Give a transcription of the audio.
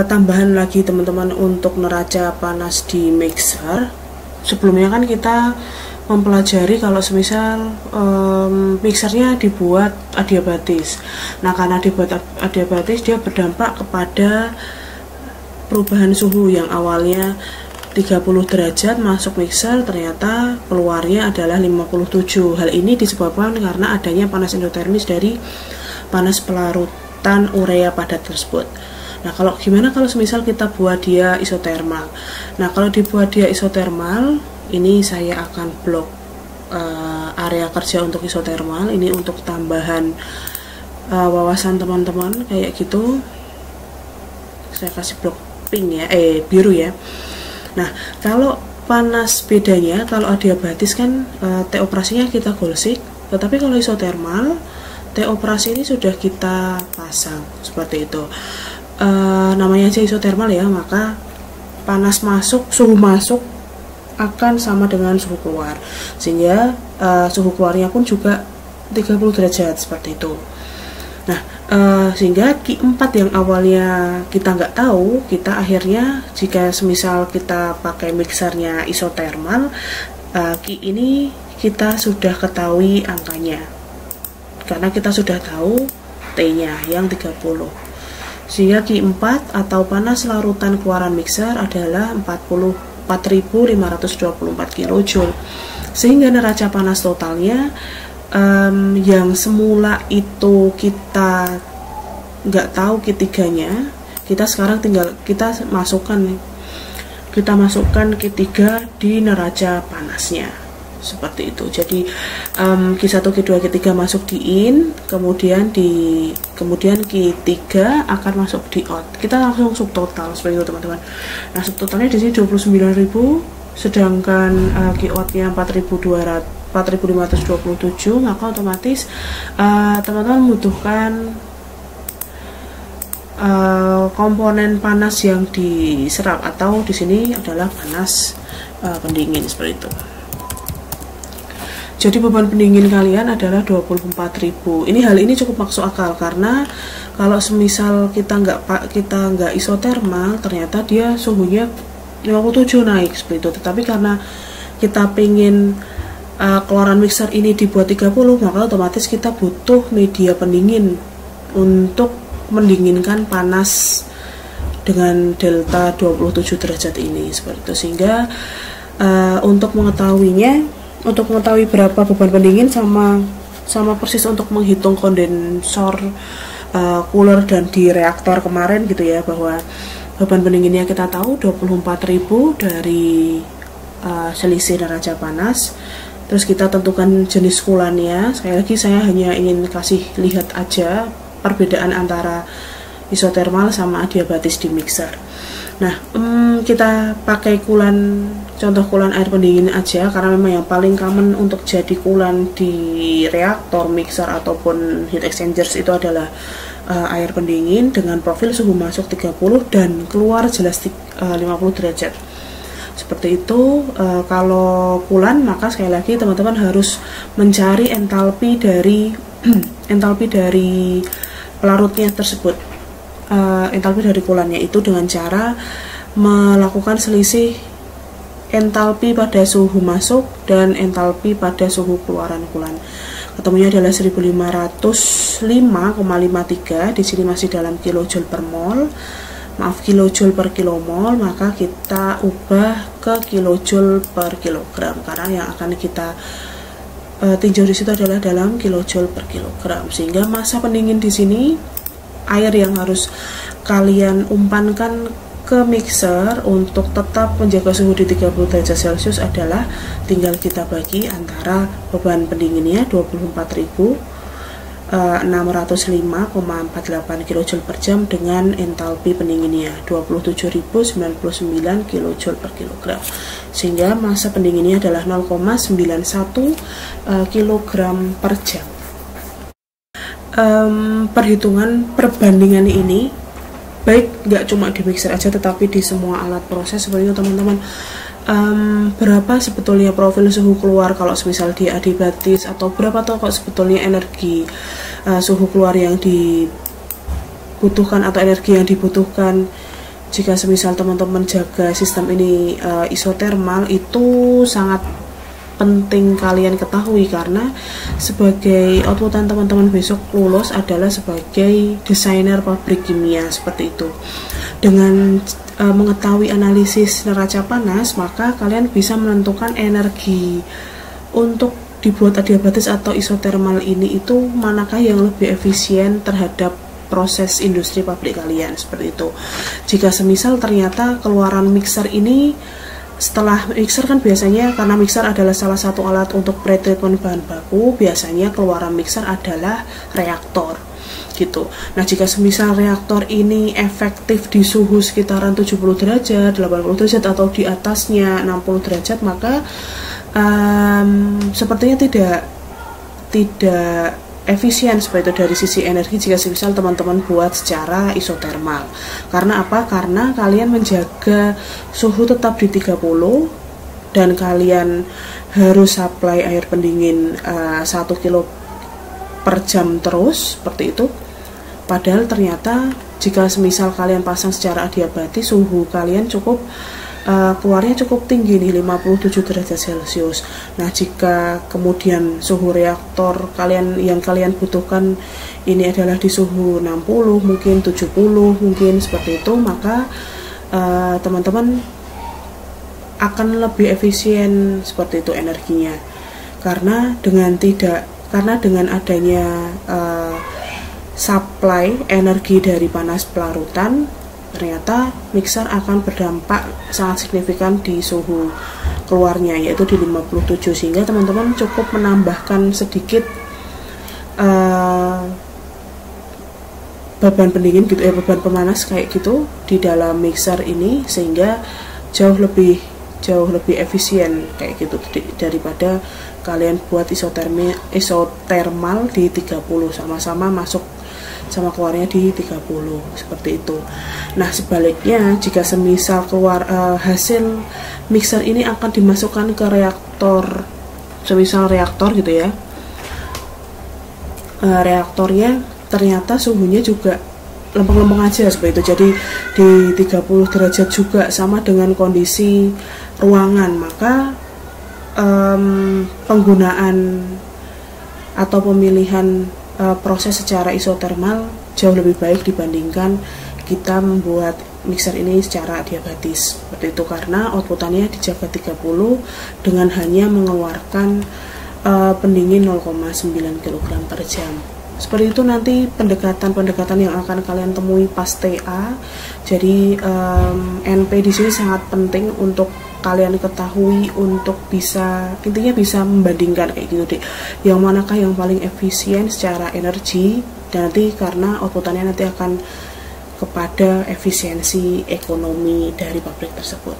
tambahan lagi teman-teman untuk neraca panas di mixer. Sebelumnya kan kita mempelajari kalau semisal mixernya dibuat adiabatis. Nah, karena dibuat adiabatis dia berdampak kepada perubahan suhu yang awalnya 30 derajat masuk mixer, ternyata keluarnya adalah 57. Hal ini disebabkan karena adanya panas endotermis dari panas pelarutan urea padat tersebut. Nah, gimana kalau semisal kita buat dia isotermal? Nah, kalau dibuat dia isotermal, ini saya akan blok area kerja untuk isotermal. Ini untuk tambahan wawasan teman-teman kayak gitu. Saya kasih blok pink ya, biru ya. Nah, kalau panas bedanya, kalau adiabatis kan T operasinya kita golsik, tetapi kalau isotermal T operasi ini sudah kita pasang seperti itu. Namanya aja isotermal ya, maka panas masuk, suhu masuk akan sama dengan suhu keluar, sehingga suhu keluarnya pun juga 30 derajat seperti itu. Nah, sehingga Q4 yang awalnya kita nggak tahu, kita akhirnya jika semisal kita pakai mixernya isotermal, Q ini kita sudah ketahui angkanya karena kita sudah tahu T-nya yang 30. Sehingga Q4 atau panas larutan keluaran mixer adalah 44.524 kJ. Sehingga neraca panas totalnya yang semula itu kita nggak tahu Q3-nya, kita sekarang tinggal kita masukkan Q3 di neraca panasnya seperti itu. Jadi Q1, Q2, Q3 masuk di in, kemudian Q3 akan masuk di out. Kita langsung subtotal seperti itu teman-teman. Nah, subtotalnya di sini 29.000, sedangkan Q-out-nya 4.527, maka otomatis teman-teman membutuhkan komponen panas yang diserap, atau di sini adalah panas pendingin seperti itu. Jadi beban pendingin kalian adalah 24.000. Hal ini cukup masuk akal karena kalau semisal kita nggak isotermal, ternyata dia suhunya 57 naik seperti itu. Tetapi karena kita pengen keluaran mixer ini dibuat 30, maka otomatis kita butuh media pendingin untuk mendinginkan panas dengan delta 27 derajat ini seperti itu. Sehingga untuk mengetahui berapa beban pendingin sama persis untuk menghitung kondensor cooler dan di reaktor kemarin gitu ya, bahwa beban pendinginnya kita tahu 24.000 dari selisih neraca panas. Terus kita tentukan jenis coolannya. Sekali lagi saya hanya ingin kasih lihat aja perbedaan antara isotermal sama adiabatis di mixer. Nah, kita pakai contoh coolant air pendingin aja, karena memang yang paling common untuk jadi coolant di reaktor, mixer ataupun heat exchangers itu adalah air pendingin dengan profil suhu masuk 30 dan keluar jelas 50 derajat. Seperti itu. Kalau coolant, maka sekali lagi teman-teman harus mencari entalpi dari pelarutnya tersebut. Entalpi dari coolant-nya itu dengan cara melakukan selisih entalpi pada suhu masuk dan entalpi pada suhu keluaran coolant. Ketemunya adalah 1505,53. Di sini masih dalam kilojoule per mol. Maaf, kilojoule per kilomol, maka kita ubah ke kilojoule per kilogram karena yang akan kita tinjau di situ adalah dalam kilojoule per kilogram. Sehingga massa pendingin di sini, air yang harus kalian umpankan ke mixer untuk tetap menjaga suhu di 30 derajat Celcius adalah tinggal kita bagi antara beban pendinginnya 24.605,48 kJ per jam dengan entalpi pendinginnya 27.099 kJ per kilogram, sehingga massa pendinginnya adalah 0,91 kg per jam. Perhitungan perbandingan ini baik nggak cuma di mixer aja tetapi di semua alat proses seperti itu teman-teman. Berapa sebetulnya profil suhu keluar kalau semisal di adiabatis, atau berapa toh kok sebetulnya energi suhu keluar yang dibutuhkan atau energi yang dibutuhkan jika semisal teman-teman jaga sistem ini isotermal itu sangat penting kalian ketahui, karena sebagai outputan teman-teman besok lulus adalah sebagai desainer pabrik kimia seperti itu. Dengan mengetahui analisis neraca panas, maka kalian bisa menentukan energi untuk dibuat adiabatis atau isotermal ini itu manakah yang lebih efisien terhadap proses industri pabrik kalian seperti itu. Jika semisal ternyata keluaran mixer ini, setelah mixer kan biasanya, karena mixer adalah salah satu alat untuk pretreatment bahan baku, biasanya keluaran mixer adalah reaktor gitu. Nah, jika semisal reaktor ini efektif di suhu sekitaran 70 derajat, 80 derajat atau di atasnya 60 derajat, maka sepertinya tidak efisien seperti itu dari sisi energi jika semisal teman-teman buat secara isotermal. Karena apa? Karena kalian menjaga suhu tetap di 30 dan kalian harus supply air pendingin 1 kilo per jam terus seperti itu. Padahal ternyata jika semisal kalian pasang secara adiabatis, suhu kalian cukup keluarnya cukup tinggi nih, 57 derajat Celcius. Nah, jika kemudian suhu reaktor yang kalian butuhkan ini adalah di suhu 60, mungkin 70, mungkin seperti itu, maka teman-teman akan lebih efisien seperti itu energinya. Karena dengan adanya supply energi dari panas pelarutan, ternyata mixer akan berdampak sangat signifikan di suhu keluarnya, yaitu di 57, sehingga teman-teman cukup menambahkan sedikit beban pendingin gitu, beban pemanas kayak gitu di dalam mixer ini, sehingga jauh lebih efisien kayak gitu daripada kalian buat isotermal di 30, sama-sama masuk sama keluarnya di 30 seperti itu. Nah, sebaliknya jika semisal keluar hasil mixer ini akan dimasukkan ke reaktor, semisal reaktor gitu ya, reaktornya ternyata suhunya juga lempeng-lempeng aja seperti itu, jadi di 30 derajat juga sama dengan kondisi ruangan, maka penggunaan atau pemilihan proses secara isotermal jauh lebih baik dibandingkan kita membuat mixer ini secara adiabatis seperti itu, karena outputannya dijaga 30 dengan hanya mengeluarkan pendingin 0,9 kg per jam. Seperti itu nanti pendekatan yang akan kalian temui pas TA. Jadi NP di sini sangat penting untuk kalian ketahui untuk intinya bisa membandingkan kayak gitu deh, yang manakah yang paling efisien secara energi, dan nanti karena outputannya nanti akan kepada efisiensi ekonomi dari pabrik tersebut.